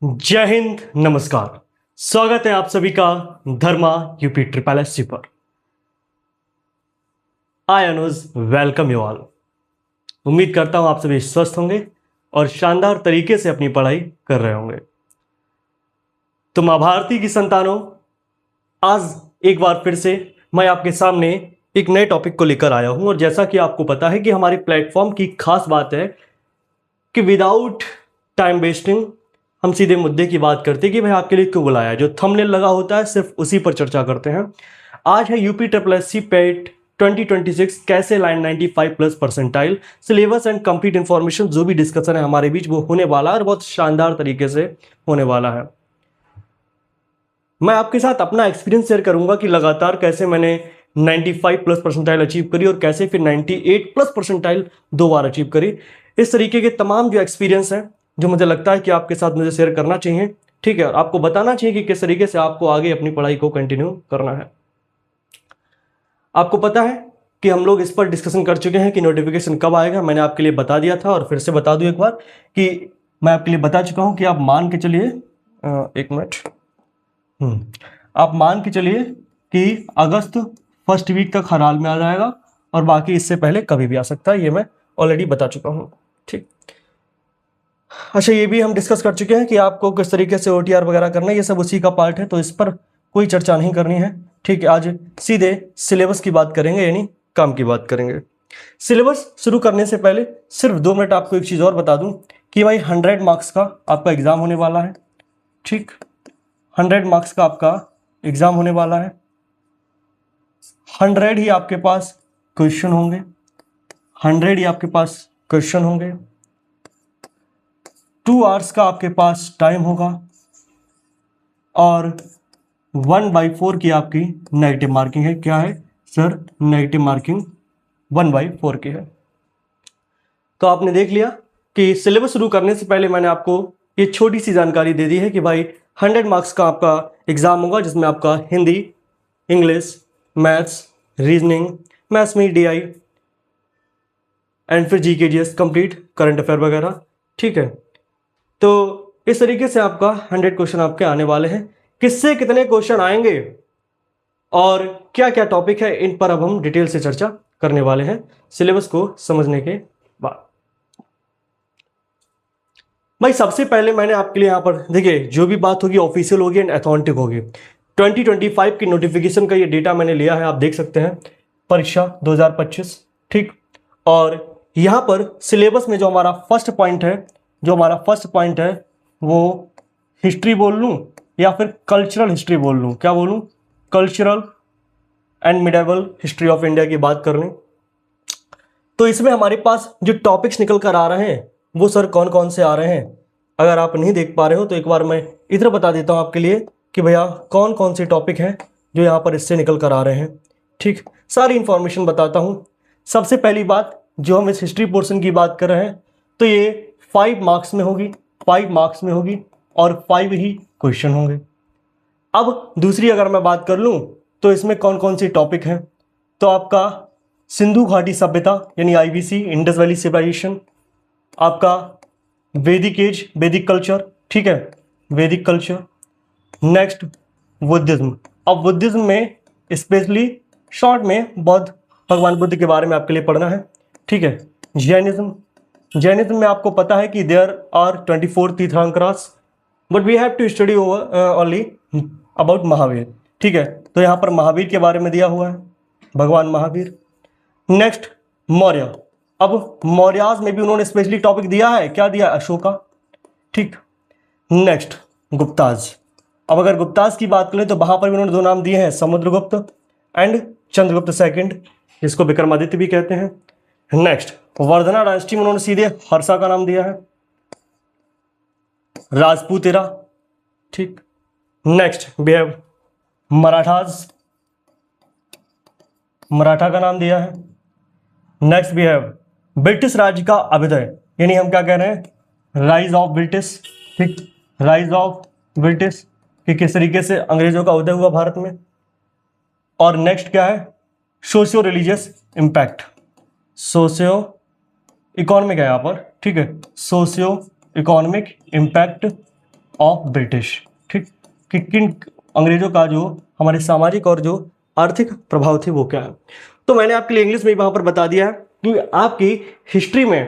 जय हिंद, नमस्कार। स्वागत है आप सभी का धर्मा यूपी ट्रिपल एस पर। आई अनुज वेलकम यू ऑल। उम्मीद करता हूं आप सभी स्वस्थ होंगे और शानदार तरीके से अपनी पढ़ाई कर रहे होंगे। तो मां भारती की संतानों, आज एक बार फिर से मैं आपके सामने एक नए टॉपिक को लेकर आया हूं। और जैसा कि आपको पता है कि हमारे प्लेटफॉर्म की खास बात है कि विदाउट टाइम वेस्टिंग हम सीधे मुद्दे की बात करते हैं कि भाई आपके लिए क्यों बुलाया है। जो थंबनेल लगा होता है सिर्फ उसी पर चर्चा करते हैं। आज है यूपी ट्रिपल एस सी पेट 2026 कैसे line 95 plus percentile syllabus and complete information. जो भी डिस्कशन है हमारे बीच वो होने वाला है और बहुत शानदार तरीके से होने वाला है। मैं आपके साथ अपना एक्सपीरियंस शेयर करूंगा कि लगातार कैसे मैंने 95 प्लस परसेंटाइल अचीव करी और कैसे फिर 98 प्लस परसेंटाइल 2 बार अचीव करी। इस तरीके के तमाम जो एक्सपीरियंस है जो मुझे लगता है कि आपके साथ मुझे शेयर करना चाहिए, ठीक है, और आपको बताना चाहिए कि किस तरीके से आपको आगे अपनी पढ़ाई को कंटिन्यू करना है। आपको पता है कि हम लोग इस पर डिस्कशन कर चुके हैं कि नोटिफिकेशन कब आएगा। मैंने आपके लिए बता दिया था और फिर से बता दूं एक बार कि मैं आपके लिए बता चुका हूं कि आप मान के चलिए, एक मिनट, आप मान के चलिए कि अगस्त फर्स्ट वीक तक हर हाल में आ जाएगा और बाकी इससे पहले कभी भी आ सकता है। ये मैं ऑलरेडी बता चुका हूं, ठीक। अच्छा, ये भी हम डिस्कस कर चुके हैं कि आपको किस तरीके से ओटीआर वगैरह करना है, ये सब उसी का पार्ट है, तो इस पर कोई चर्चा नहीं करनी है, ठीक है। आज सीधे सिलेबस की बात करेंगे, यानी काम की बात करेंगे। सिलेबस शुरू करने से पहले सिर्फ 2 मिनट आपको एक चीज और बता दूं कि भाई 100 मार्क्स का आपका एग्जाम होने वाला है, ठीक। 100 मार्क्स का आपका एग्जाम होने वाला है। 100 ही आपके पास क्वेश्चन होंगे, 100 ही आपके पास क्वेश्चन होंगे। 2 आवर्स का आपके पास टाइम होगा और 1/4 की आपकी नेगेटिव मार्किंग है। क्या है सर? नेगेटिव मार्किंग 1/4 की है। तो आपने देख लिया कि सिलेबस शुरू करने से पहले मैंने आपको ये छोटी सी जानकारी दे दी है कि भाई 100 मार्क्स का आपका एग्जाम होगा, जिसमें आपका Hindi, English, maths, reasoning, maths में डीआई एंड फिर GK GS complete, current affair वगैरह, ठीक है। तो इस तरीके से आपका 100 क्वेश्चन आपके आने वाले हैं। किससे कितने क्वेश्चन आएंगे और क्या क्या टॉपिक है, इन पर अब हम डिटेल से चर्चा करने वाले हैं सिलेबस को समझने के बाद। भाई सबसे पहले मैंने आपके लिए यहां पर देखिए, जो भी बात होगी ऑफिशियल होगी एंड अथेंटिक होगी। 2025 की नोटिफिकेशन का ये डेटा मैंने लिया है, आप देख सकते हैं, परीक्षा 2025, ठीक। और यहां पर सिलेबस में जो हमारा फर्स्ट पॉइंट है वो हिस्ट्री बोल लूं या फिर कल्चरल हिस्ट्री बोल लूं, क्या बोलूं? Cultural and medieval history of India की बात कर लें तो इसमें हमारे पास जो टॉपिक्स निकल कर आ रहे हैं वो सर कौन कौन से आ रहे हैं। अगर आप नहीं देख पा रहे हो तो एक बार मैं इधर बता देता हूं आपके लिए कि भैया कौन कौन से टॉपिक हैं जो यहाँ पर इससे निकल कर आ रहे हैं, ठीक। सारी इंफॉर्मेशन बताता हूं। सबसे पहली बात, जो हम इस हिस्ट्री पोर्शन की बात कर रहे हैं तो ये 5 मार्क्स में होगी, 5 मार्क्स में होगी और 5 ही क्वेश्चन होंगे। अब दूसरी अगर मैं बात कर लूं तो इसमें कौन कौन सी टॉपिक हैं, तो आपका सिंधु घाटी सभ्यता यानी आईवीसी, इंडस वैली सिविलाइजेशन, आपका वैदिक एज, वैदिक कल्चर, ठीक है, वैदिक कल्चर। Next Buddhism. अब बुद्धिज्म में स्पेशली शॉर्ट में बौद्ध, भगवान बुद्ध के बारे में आपके लिए पढ़ना है, ठीक है। जैनिज्म, जैनिज्म में आपको पता है कि there are 24 tirthankaras but we have to study only about Mahavir, ठीक है। तो यहां पर महावीर के बारे में दिया हुआ है, भगवान महावीर। नेक्स्ट मौर्य। अब मौर्याज में भी उन्होंने स्पेशली टॉपिक दिया है, क्या दिया? अशोका, ठीक। नेक्स्ट गुप्ताज। अब अगर गुप्ताज की बात करें तो वहां पर भी उन्होंने 2 नाम दिए हैं, समुद्रगुप्त एंड चंद्रगुप्त सेकंड, जिसको विक्रमादित्य भी कहते हैं। नेक्स्ट वर्धना डायनेस्टी में उन्होंने सीधे हर्षा का नाम दिया है, राजपूत एरा, ठीक। Next we have Marathas, Maratha का नाम दिया है। नेक्स्ट वी हैव ब्रिटिश राज्य का अभ्युदय, यानी हम क्या कह रहे हैं? राइज ऑफ ब्रिटिश, ठीक, राइज ऑफ ब्रिटिश, कि किस तरीके से अंग्रेजों का उदय हुआ भारत में। और नेक्स्ट क्या है? Socio religious impact, socio economic है यहां पर, ठीक है, socio economic impact of British, ठीक, कि किन अंग्रेजों का जो हमारे सामाजिक और जो आर्थिक प्रभाव थे वो क्या है। तो मैंने आपके लिए इंग्लिश में वहां पर बता दिया है कि आपकी हिस्ट्री में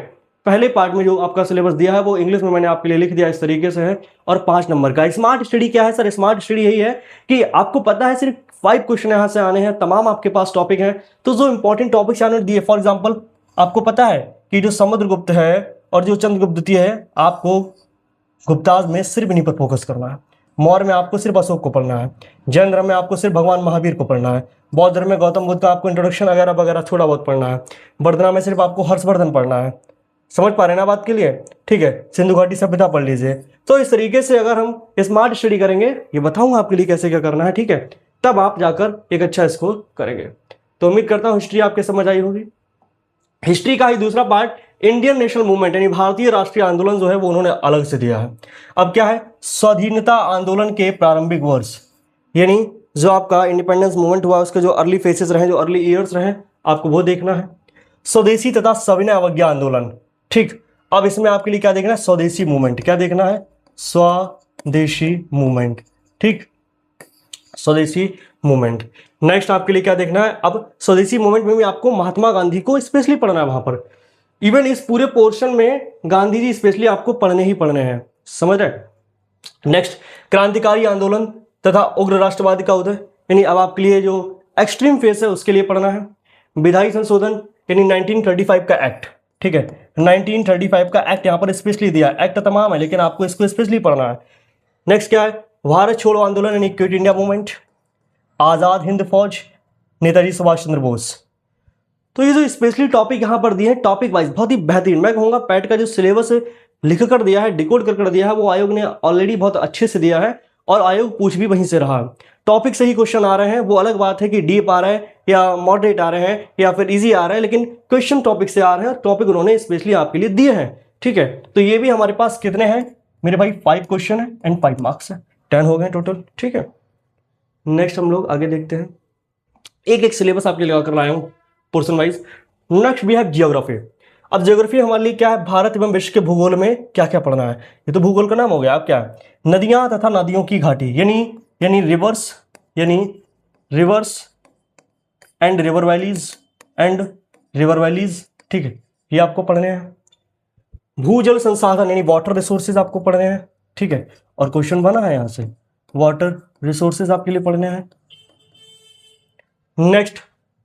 पहले पार्ट में जो आपका सिलेबस दिया है वो इंग्लिश में मैंने आपके लिए लिख दिया इस तरीके से है। और 5 नंबर का स्मार्ट स्टडी क्या है सर? स्मार्ट स्टडी यही है कि आपको पता है सिर्फ 5 क्वेश्चन यहां से आने हैं, तमाम आपके पास टॉपिक हैं, तो जो इंपॉर्टेंट टॉपिक्स आने दिए, फॉर एग्जाम्पल आपको पता है कि जो समुद्रगुप्त है और जो चंद्रगुप्त द्वितीय है, आपको गुप्ताज में सिर्फ इन्हीं पर फोकस करना है। मौर्य में आपको सिर्फ अशोक को पढ़ना है। जैन धर्म में आपको सिर्फ भगवान महावीर को पढ़ना है। बौद्ध धर्म में गौतम बुद्ध का आपको इंट्रोडक्शन वगैरह वगैरह थोड़ा बहुत पढ़ना है। वर्धना में सिर्फ आपको हर्षवर्धन पढ़ना है। समझ पा रहे हैं ना बात के लिए? ठीक है, सिंधु घाटी सभ्यता पढ़ लीजिए। तो इस तरीके से अगर हम स्मार्ट स्टडी करेंगे, ये बताऊंगा आपके लिए कैसे क्या करना है, ठीक है, तब आप जाकर एक अच्छा स्कोर करेंगे। तो उम्मीद करता हूं हिस्ट्री आपके समझ आई होगी। हिस्ट्री का ही दूसरा पार्ट इंडियन नेशनल मूवमेंट यानी भारतीय राष्ट्रीय आंदोलन जो है वो उन्होंने अलग से दिया है। अब क्या है? स्वाधीनता आंदोलन के प्रारंभिक वर्ष, यानी जो आपका इंडिपेंडेंस मूवमेंट हुआ उसके जो अर्ली फेसेस रहे, जो अर्ली ईयर्स रहे, आपको वो देखना है। स्वदेशी तथा सविनय अवज्ञा आंदोलन, ठीक। अब इसमें आपके लिए क्या देखना है? स्वदेशी मूवमेंट। क्या देखना है? स्वदेशी मूवमेंट, ठीक, स्वदेशी मूवमेंट। नेक्स्ट आपके लिए क्या देखना है? अब स्वदेशी मूवमेंट में भी आपको महात्मा गांधी को स्पेशली पढ़ना है वहां पर। इवन इस पूरे पोर्शन में गांधी जी स्पेशली आपको पढ़ने ही पढ़ने हैं, समझ रहे? नेक्स्ट, क्रांतिकारी आंदोलन तथा उग्र राष्ट्रवादी का उदय, यानी अब आपके लिए जो एक्सट्रीम फेस है उसके लिए पढ़ना है। विधायी संशोधन यानी 1935 का एक्ट, ठीक है, 1935 का एक्ट यहां पर स्पेशली दिया है। एक्ट तमाम है लेकिन आपको इसको स्पेशली पढ़ना है। नेक्स्ट क्या है? भारत छोड़ो आंदोलन यानी quit India movement, Azad Hind फौज, नेताजी सुभाष चंद्र बोस। तो ये जो स्पेशली टॉपिक यहां पर दिए हैं टॉपिक वाइज, बहुत ही बेहतरीन, मैं कहूंगा पैट का जो सिलेबस लिख कर दिया है, डिकोड कर दिया है, वो आयोग ने ऑलरेडी बहुत अच्छे से दिया है और आयोग पूछ भी वहीं से रहा। टॉपिक से ही क्वेश्चन आ रहे हैं, वो अलग बात है कि डीप आ रहे हैं या मॉडरेट आ रहे हैं या फिर इजी आ रहे हैं, लेकिन क्वेश्चन टॉपिक से आ रहे हैं। टॉपिक उन्होंने स्पेशली आपके लिए दिए हैं, ठीक है। तो ये भी हमारे पास कितने हैं मेरे भाई? 5 क्वेश्चन है एंड 5 मार्क्स है, 10 हो गए टोटल, ठीक है। नेक्स्ट हम लोग आगे देखते हैं, एक एक सिलेबस आपके लिए कर लाया हूं portion wise. Next we have geography. अब जियोग्राफी हमारे लिए क्या है? भारत एवं विश्व के भूगोल में क्या क्या पढ़ना है। ये तो भूगोल का नाम हो गया। अब क्या है? नदियां तथा नदियों की घाटी, यानी रिवर्स एंड रिवर वैलीज, ठीक है, ये आपको पढ़ने हैं। भूजल संसाधन यानी वाटर रिसोर्सेज आपको पढ़ने हैं, ठीक है, और क्वेश्चन बना है यहां से, वाटर रिसोर्सेज आपके लिए पढ़ने हैं। नेक्स्ट,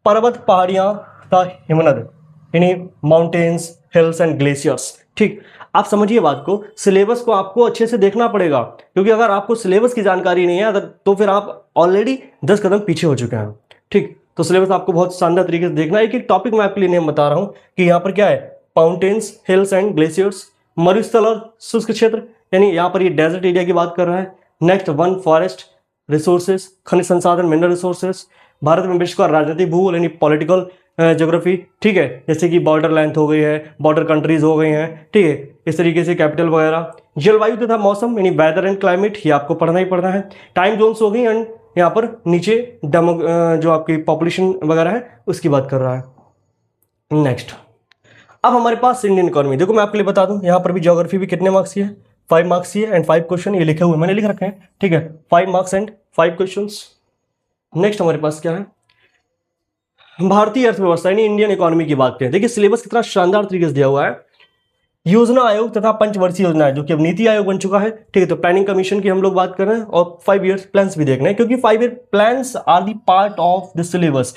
पर्वत पहाड़ियां तथा हिमनद यानी माउंटेन्स, हिल्स एंड ग्लेशियर्स, ठीक। आप समझिए बात को, सिलेबस को आपको अच्छे से देखना पड़ेगा, क्योंकि अगर आपको सिलेबस की जानकारी नहीं है तो फिर आप ऑलरेडी 10 कदम पीछे हो चुके हैं, ठीक। तो सिलेबस आपको बहुत शानदार तरीके से देखना है। एक एक टॉपिक मैं आपके लिए नेम बता रहा हूं कि यहाँ पर क्या है? माउंटेन्स, हिल्स एंड ग्लेशियर्स, मरुस्थल और शुष्क क्षेत्र, यानी यहाँ पर ये डेजर्ट एरिया की बात कर रहा है। नेक्स्ट, वन फॉरेस्ट रिसोर्सेज, खनिज संसाधन, मिनरल रिसोर्सेज, भारत में विश्व का राजनीतिक भूगोल यानी पॉलिटिकल ज्योग्राफी, ठीक है, जैसे कि बॉर्डर लेंथ हो गई है, बॉर्डर कंट्रीज हो गई हैं, ठीक है, इस तरीके से कैपिटल वगैरह। जलवायु तथा मौसम यानी वेदर एंड क्लाइमेट, ये आपको पढ़ना ही पढ़ना है। टाइम जोन्स हो गई एंड यहाँ पर नीचे डेमो जो आपकी पॉपुलेशन वगैरह है उसकी बात कर रहा है। नेक्स्ट, अब हमारे पास इंडियन इकोनॉमी। देखो मैं आपके लिए बता दूं, यहाँ पर भी ज्योग्राफी भी कितने मार्क्स की है? 5 मार्क्स की है एंड 5 क्वेश्चन ये लिखे हुए मैंने लिख रखे हैं, ठीक है, 5 मार्क्स एंड 5 क्वेश्चन। नेक्स्ट हमारे पास क्या है? भारतीय अर्थव्यवस्था यानी इंडियन इकोनॉमी की बात करें। देखिए सिलेबस कितना शानदार तरीके से दिया हुआ है। योजना आयोग तथा पंचवर्षीय योजना है जो कि अब नीति आयोग बन चुका है, ठीक है। तो प्लानिंग कमीशन की हम लोग बात कर रहे हैं और 5 ईयर प्लान्स भी देखना है, क्योंकि 5 year plans are the part of the syllabus.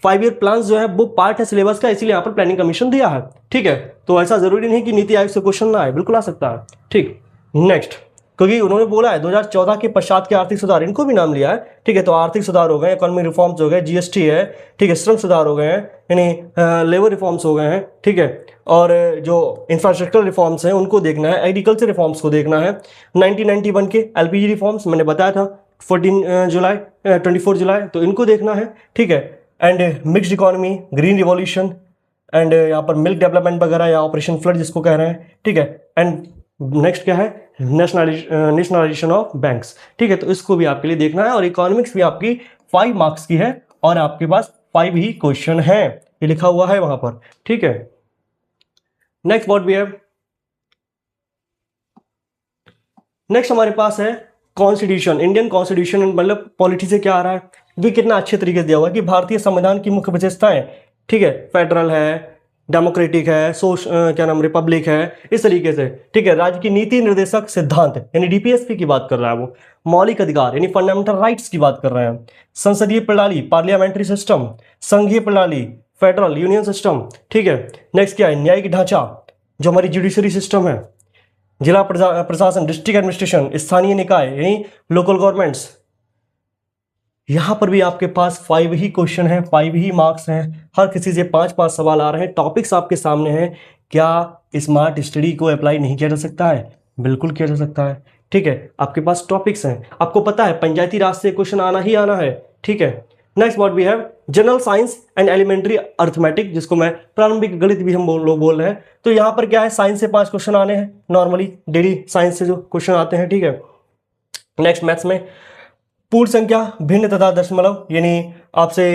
5 year plans जो है वो पार्ट है सिलेबस का, इसीलिए यहाँ पर प्लानिंग कमीशन दिया है, ठीक है। तो ऐसा जरूरी नहीं कि नीति आयोग से क्वेश्चन ना आए, बिल्कुल आ सकता है, ठीक। नेक्स्ट, क्योंकि उन्होंने बोला है 2014 के पश्चात के आर्थिक सुधार, इनको भी नाम लिया है, ठीक है। तो आर्थिक सुधार हो गए, इकोनॉमिक रिफॉर्म्स हो गए, जीएसटी है, ठीक है, श्रम सुधार हो गए हैं, यानी लेबर रिफॉर्म्स हो गए हैं, ठीक है। और जो इंफ्रास्ट्रक्चर रिफॉर्म्स हैं उनको देखना है, एग्रीकल्चर रिफॉर्म्स को देखना है। 1991 के एलपीजी रिफॉर्म्स मैंने बताया था 24 जुलाई, तो इनको देखना है, ठीक है। And mixed economy, green revolution and यहाँ पर मिल्क डेवलपमेंट वगैरह या ऑपरेशन फ्लड जिसको कह रहे हैं, ठीक है। एंड नेक्स्ट क्या है? नेशनलाइजेशन ऑफ बैंक्स, ठीक है। तो इसको भी आपके लिए देखना है और इकोनॉमिक्स भी आपकी 5 मार्क्स की है और आपके पास 5 ही क्वेश्चन है, ये लिखा हुआ है वहां पर, ठीक है। Next what we have? Next हमारे पास है कॉन्स्टिट्यूशन, इंडियन कॉन्स्टिट्यूशन, मतलब पॉलिटी से क्या आ रहा है भी, कितना अच्छे तरीके से दिया हुआ है कि भारतीय संविधान की मुख्य विशेषताएं, ठीक है, फेडरल है, डेमोक्रेटिक है, क्या नाम, रिपब्लिक है, इस तरीके से, ठीक है। राज्य की नीति निर्देशक सिद्धांत यानी डीपीएसपी की बात कर रहा है वो, मौलिक अधिकार यानी फंडामेंटल राइट्स की बात कर रहे हैं, संसदीय प्रणाली पार्लियामेंट्री सिस्टम, संघीय प्रणाली फेडरल यूनियन सिस्टम, ठीक है। नेक्स्ट क्या है, न्यायिक ढांचा जो हमारी जुडिशरी सिस्टम है, जिला प्रशासन डिस्ट्रिक्ट एडमिनिस्ट्रेशन, स्थानीय निकाय यानी लोकल गवर्नमेंट्स। यहां पर भी आपके पास 5 ही क्वेश्चन है, 5 ही मार्क्स हैं, हर किसी से 5-5 सवाल आ रहे हैं, टॉपिक्स आपके सामने हैं। क्या स्मार्ट स्टडी को अप्लाई नहीं किया जा सकता है? बिल्कुल किया जा सकता है, ठीक है। आपके पास टॉपिक्स हैं, आपको पता है पंचायती राज से क्वेश्चन आना ही आना है, ठीक है। Next what we have, general science and elementary arithmetic, जिसको मैं प्रारंभिक गणित भी हम लोग बोल रहे हैं। तो यहां पर क्या है, साइंस से 5 क्वेश्चन आने हैं नॉर्मली, डेली साइंस से जो क्वेश्चन आते हैं, ठीक है। नेक्स्ट मैथ्स में पूर्ण संख्या, भिन्न तथा दशमलव, यानी आपसे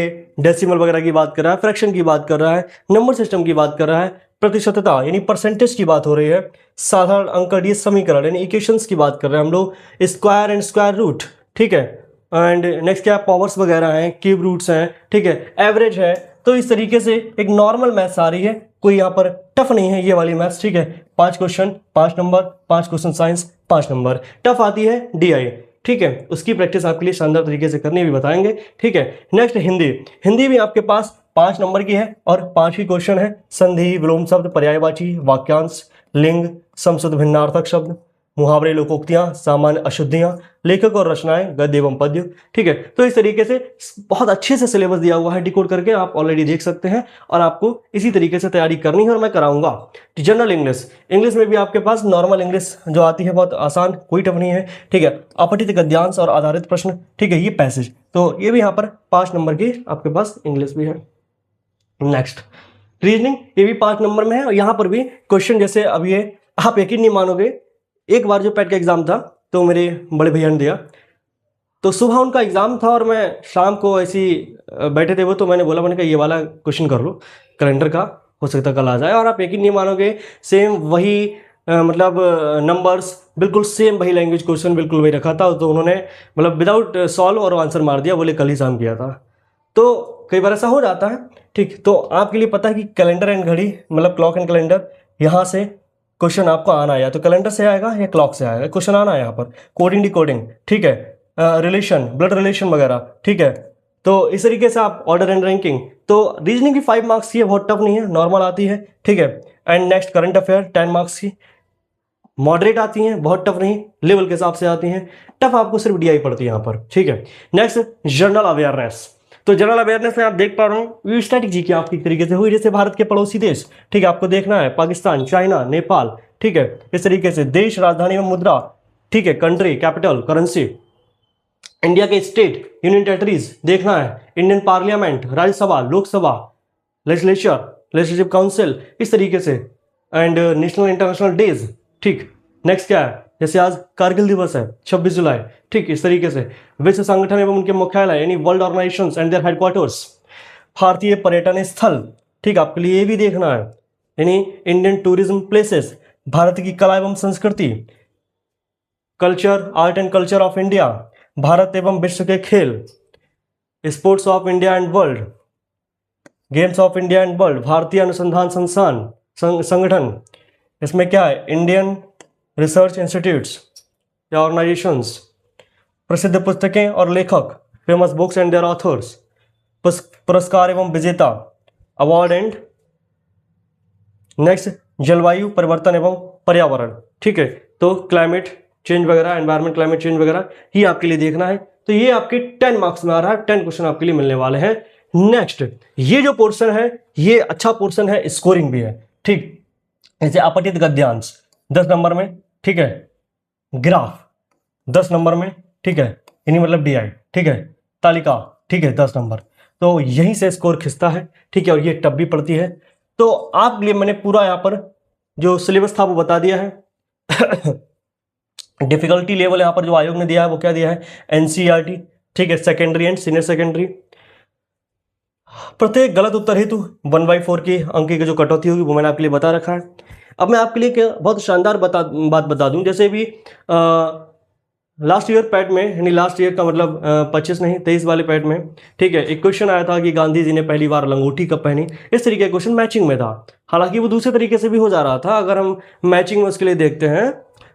डेसिमल वगैरह की बात कर रहा है, फ्रैक्शन की बात कर रहा है, नंबर सिस्टम की बात कर रहा है, प्रतिशतता यानी परसेंटेज की बात हो रही है, साधारण अंकगणितीय समीकरण यानी इक्वेशंस की बात कर रहे हैं हम लोग, स्क्वायर एंड स्क्वायर रूट, ठीक है। एंड नेक्स्ट क्या, पावर्स वगैरह हैं, क्यूब रूट्स हैं, ठीक है, एवरेज है। तो इस तरीके से एक नॉर्मल मैथ्स आ रही है, कोई यहाँ पर टफ नहीं है ये वाली मैथ्स, ठीक है। 5 question 5 number, 5 question science 5 number. Tough आती है डीआई, ठीक है, उसकी प्रैक्टिस आपके लिए शानदार तरीके से करनी भी बताएंगे, ठीक है। नेक्स्ट हिंदी, हिंदी भी आपके पास 5 नंबर की है और 5 ही क्वेश्चन है। संधि, विलोम शब्द, पर्यायवाची, वाक्यांश, लिंग, समशब्द भिन्नार्थक शब्द, मुहावरे, लोकोक्तियां, सामान्य अशुद्धियां, लेखक और रचनाएं, गद्य एवं पद्य, ठीक है। तो इस तरीके से बहुत अच्छे से सिलेबस दिया हुआ है, डिकोड करके आप ऑलरेडी देख सकते हैं, और आपको इसी तरीके से तैयारी करनी है और मैं कराऊंगा। जनरल इंग्लिश, इंग्लिश में भी आपके पास नॉर्मल इंग्लिश जो आती है, बहुत आसान, कोई टफ नहीं है, ठीक है। अपठित गद्यांश और आधारित प्रश्न, ठीक है, ये पैसेज, तो ये भी यहाँ पर 5 नंबर की आपके पास इंग्लिश भी है। नेक्स्ट रीजनिंग, ये भी 5 नंबर में है, और यहाँ पर भी क्वेश्चन जैसे अब ये, आप यकीन नहीं मानोगे, एक बार जो पैट का एग्जाम था तो मेरे बड़े भैया ने दिया, तो सुबह उनका एग्जाम था और मैं शाम को ऐसी बैठे थे वो, तो मैंने बोला, मैंने कहा ये वाला क्वेश्चन कर लो कैलेंडर का, हो सकता है कल आ जाए। और आप यकीन नहीं मानोगे, सेम वही मतलब नंबर्स बिल्कुल सेम, वही लैंग्वेज क्वेश्चन बिल्कुल वही रखा था, तो उन्होंने मतलब विदाउट सॉल्व और आंसर मार दिया, बोले कल ही शाम किया था। तो कई बार ऐसा हो जाता है, ठीक। तो आपके लिए पता है कि कैलेंडर एंड घड़ी, मतलब क्लॉक एंड कैलेंडर, यहाँ से क्वेश्चन आपको आना है, या तो कैलेंडर से आएगा या क्लॉक से आएगा, क्वेश्चन आना है यहाँ पर, कोडिंग डिकोडिंग, ठीक है, रिलेशन, ब्लड रिलेशन वगैरह, ठीक है। तो इस तरीके से आप ऑर्डर एंड रैंकिंग, तो रीजनिंग की 5 मार्क्स की है, बहुत टफ नहीं है, नॉर्मल आती है, ठीक है। And next current affair 10 marks की, मॉडरेट आती हैं, बहुत टफ नहीं, लेवल के हिसाब से आती हैं, टफ आपको सिर्फ डीआई पड़ती है यहाँ पर, ठीक है। नेक्स्ट जनरल अवेयरनेस, तो जनरल अवेयरनेस में आप देख पा रहे हो ये स्ट्रैटेजी की आपकी तरीके से हुई, जैसे भारत के पड़ोसी देश, ठीक है, आपको देखना है पाकिस्तान, चाइना, नेपाल, ठीक है, इस तरीके से देश, राजधानी में मुद्रा, ठीक है, कंट्री, कैपिटल, करेंसी, इंडिया के स्टेट, यूनियन टेरिटरीज देखना है, Indian parliament, Rajya Sabha, Lok Sabha, legislature, legislative council, इस तरीके से, एंड नेशनल इंटरनेशनल डेज, ठीक। नेक्स्ट क्या है, जैसे आज कारगिल दिवस है 26 जुलाई, ठीक, इस तरीके से विश्व संगठन एवं उनके मुख्यालय यानी world organisations and their headquarters, भारतीय पर्यटन स्थल, ठीक, आपके लिए ये भी देखना है, यानी इंडियन टूरिज्म प्लेसेस, भारत की कला एवं संस्कृति, culture, art and culture of India, भारत एवं विश्व के खेल, sports of India and world, games of India and world, भारतीय अनुसंधान संस्थान संगठन, इसमें क्या है, इंडियन रिसर्च इंस्टीट्यूट्स या ऑर्गेनाइजेशंस, प्रसिद्ध पुस्तकें और लेखक, famous books and their authors, पुरस्कार एवं विजेता, अवार्ड, एंड नेक्स्ट जलवायु परिवर्तन एवं पर्यावरण, ठीक है। तो क्लाइमेट चेंज वगैरह, एनवायरमेंट, क्लाइमेट चेंज वगैरह ही आपके लिए देखना है। तो ये आपके 10 मार्क्स में आ रहा है, 10 क्वेश्चन आपके लिए मिलने वाले हैं। नेक्स्ट ये जो पोर्शन है ये अच्छा पोर्शन है, स्कोरिंग भी है, ठीक। जैसे अपठित गद्यांश 10 नंबर में, ठीक है, ग्राफ 10 नंबर में, ठीक है, यानी मतलब डीआई, ठीक है, तालिका, ठीक है, 10 नंबर, तो यहीं से स्कोर खिंचता है, ठीक है, और ये टफ भी पड़ती है। तो आपके लिए मैंने पूरा यहाँ पर जो सिलेबस था वो बता दिया है। डिफिकल्टी लेवल यहाँ पर जो आयोग ने दिया है वो क्या दिया है, एनसीईआरटी, ठीक है, सेकेंडरी एंड सीनियर सेकेंडरी। प्रत्येक गलत उत्तर हेतु 1/4 की अंक की जो कटौती होगी वो मैंने आपके लिए बता रखा है। अब मैं आपके लिए बहुत शानदार बात बता दूं, जैसे भी लास्ट ईयर पैट में, यानी लास्ट ईयर का मतलब 25 नहीं 23 वाले पैट में, ठीक है, एक क्वेश्चन आया था कि गांधी जी ने पहली बार लंगोटी कब पहनी। इस तरीके का क्वेश्चन मैचिंग में था। हालांकि वो दूसरे तरीके से भी हो जा रहा था। अगर हम मैचिंग में उसके लिए देखते हैं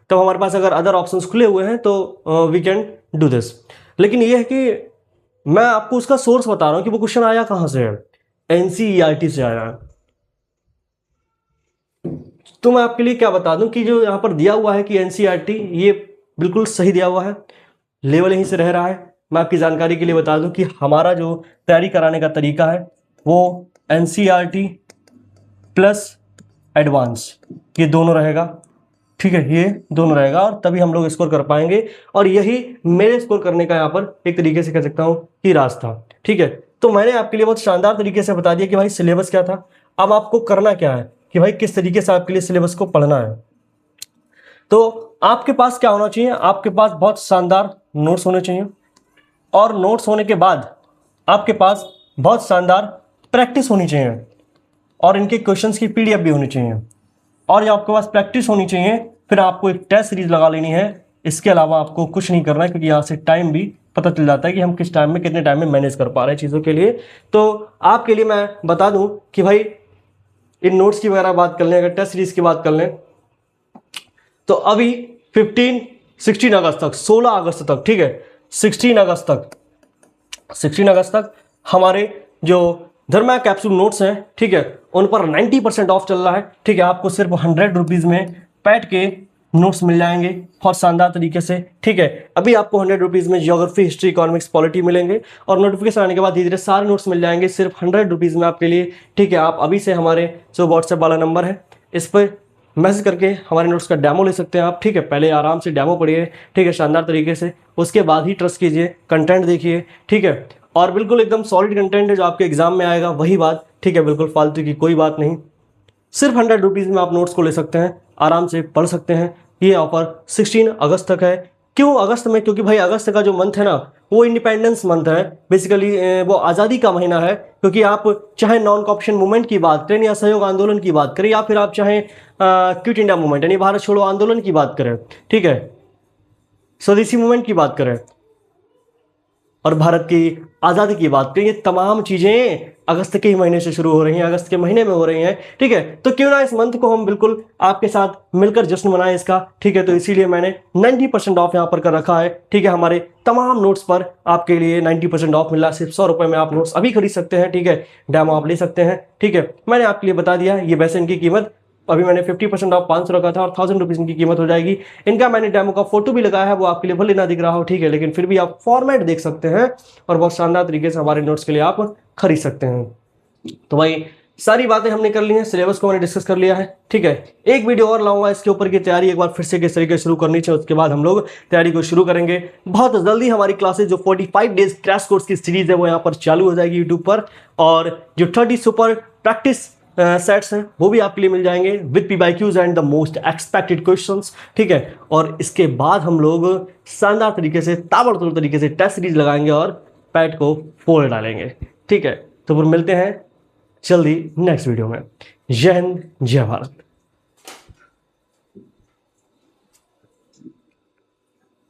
तो हमारे पास अगर अदर ऑप्शंस खुले हुए हैं तो वी कैन डू दिस। लेकिन ये है कि मैं आपको उसका सोर्स बता रहा हूं कि वो क्वेश्चन आया कहां से है, एनसीईआरटी से आया है। तो मैं आपके लिए क्या बता दूं कि जो यहां पर दिया हुआ है कि एनसीईआरटी, ये बिल्कुल सही दिया हुआ है, लेवल यहीं से रह रहा है। मैं आपकी जानकारी के लिए बता दूं कि हमारा जो तैयारी कराने का तरीका है वो एनसीईआरटी प्लस एडवांस, ये दोनों रहेगा, ठीक है, ये दोनों रहेगा, और तभी हम लोग स्कोर कर पाएंगे। और यही मेरे स्कोर करने का यहाँ पर एक तरीके से कह सकता हूँ कि रास्ता, ठीक है। तो मैंने आपके लिए बहुत शानदार तरीके से बता दिया कि भाई सिलेबस क्या था। अब आपको करना क्या है कि भाई किस तरीके से आपके लिए सिलेबस को पढ़ना है। तो आपके पास क्या होना चाहिए, आपके पास बहुत शानदार नोट्स होने चाहिए, और नोट्स होने के बाद आपके पास बहुत शानदार प्रैक्टिस होनी चाहिए, और इनके क्वेश्चंस की पीडीएफ भी होनी चाहिए। और ये आपके पास प्रैक्टिस होनी चाहिए, फिर आपको एक टेस्ट सीरीज लगा लेनी है। इसके अलावा आपको कुछ नहीं करना है, क्योंकि यहाँ से टाइम भी पता चल जाता है कि हम किस टाइम में कितने टाइम में मैनेज कर पा रहे हैं चीज़ों के लिए। तो आपके लिए मैं बता दूं कि भाई इन नोट्स की वगैरह बात कर लें, अगर टेस्ट सीरीज की बात कर लें तो अभी 16 अगस्त तक, 16 अगस्त तक, ठीक है, 16 अगस्त तक हमारे जो धर्मा कैप्सूल नोट्स हैं, ठीक है, उन पर 90% ऑफ चल रहा है, ठीक है। आपको सिर्फ 100 रुपीज़ में पैट के नोट्स मिल जाएंगे बहुत शानदार तरीके से, ठीक है। अभी आपको 100 रुपीज़ में ज्योग्राफी, हिस्ट्री, इकोनॉमिक्स, पॉलिटी मिलेंगे, और नोटिफिकेशन आने के बाद धीरे धीरे सारे नोट्स मिल जाएंगे सिर्फ 100 रुपीज़ में आपके लिए, ठीक है। आप अभी से हमारे जो व्हाट्सएप वाला नंबर है इस पर मैसेज करके हमारे नोट्स का डेमो ले सकते हैं आप, ठीक है। पहले आराम से डेमो पढ़िए, ठीक है, शानदार तरीके से, उसके बाद ही ट्रस्ट कीजिए, कंटेंट देखिए, ठीक है। और बिल्कुल एकदम सॉलिड कंटेंट है जो आपके एग्जाम में आएगा, वही बात, ठीक है, बिल्कुल फालतू की कोई बात नहीं। सिर्फ 100 रुपीज़ में आप नोट्स को ले सकते हैं, आराम से पढ़ सकते हैं। ये ऑफर 16 अगस्त तक है। क्यों अगस्त में? क्योंकि भाई अगस्त का जो मंथ है ना, वो इंडिपेंडेंस मंथ है, बेसिकली वो आज़ादी का महीना है। क्योंकि आप चाहे नॉन कॉर्पशन मूवमेंट की बात करें, या सहयोग आंदोलन की बात करें, या फिर आप चाहे क्विट इंडिया मूवमेंट यानी भारत छोड़ो आंदोलन की बात करें, ठीक है, स्वदेशी मूवमेंट की बात करें, और भारत की आज़ादी की बात करें, ये तमाम चीज़ें अगस्त के ही महीने से शुरू हो रही हैं, अगस्त के महीने में हो रही हैं, ठीक है। तो क्यों ना इस मंथ को हम बिल्कुल आपके साथ मिलकर जश्न मनाएं इसका, ठीक है। तो इसीलिए मैंने 90% ऑफ यहाँ पर कर रखा है, ठीक है। हमारे तमाम नोट्स पर आपके लिए 90% ऑफ मिल रहा है। सिर्फ 100 रुपये में आप नोट्स अभी खरीद सकते हैं, ठीक है, डेमो आप ले सकते हैं, ठीक है। मैंने आपके लिए बता दिया, ये वैसे इनकी कीमत अभी मैंने 50% ऑफ 500 रखा था, और 1000 रुपीज़ इनकी कीमत हो जाएगी। इनका मैंने डेमो का फोटो भी लगाया है, वो आपके लिए भले ना दिख रहा हो, ठीक है, लेकिन फिर भी आप फॉर्मेट देख सकते हैं, और बहुत शानदार तरीके से हमारे नोट्स के लिए आप खरीद सकते हैं। तो भाई सारी बातें हमने कर ली हैं, सिलेबस को मैंने डिस्कस कर लिया है, ठीक है। एक वीडियो और लाऊंगा इसके ऊपर की तैयारी एक बार फिर से किस तरीके से शुरू करनी चाहिए, उसके बाद हम लोग तैयारी को शुरू करेंगे। बहुत जल्दी हमारी क्लासेज जो 45 डेज क्रैश कोर्स की सीरीज है वो यहाँ पर चालू हो जाएगी यूट्यूब पर, और जो 30 सुपर प्रैक्टिस सेट्स हैं वो भी आपके लिए मिल जाएंगे with PYQs and the most expected questions, ठीक है। और इसके बाद हम लोग शानदार तरीके से, ताबड़तोड़ तरीके से टेस्ट सीरीज लगाएंगे और पैट को फोड़ डालेंगे, ठीक है। तो फिर मिलते हैं जल्दी नेक्स्ट वीडियो में। जय हिंद, जय भारत।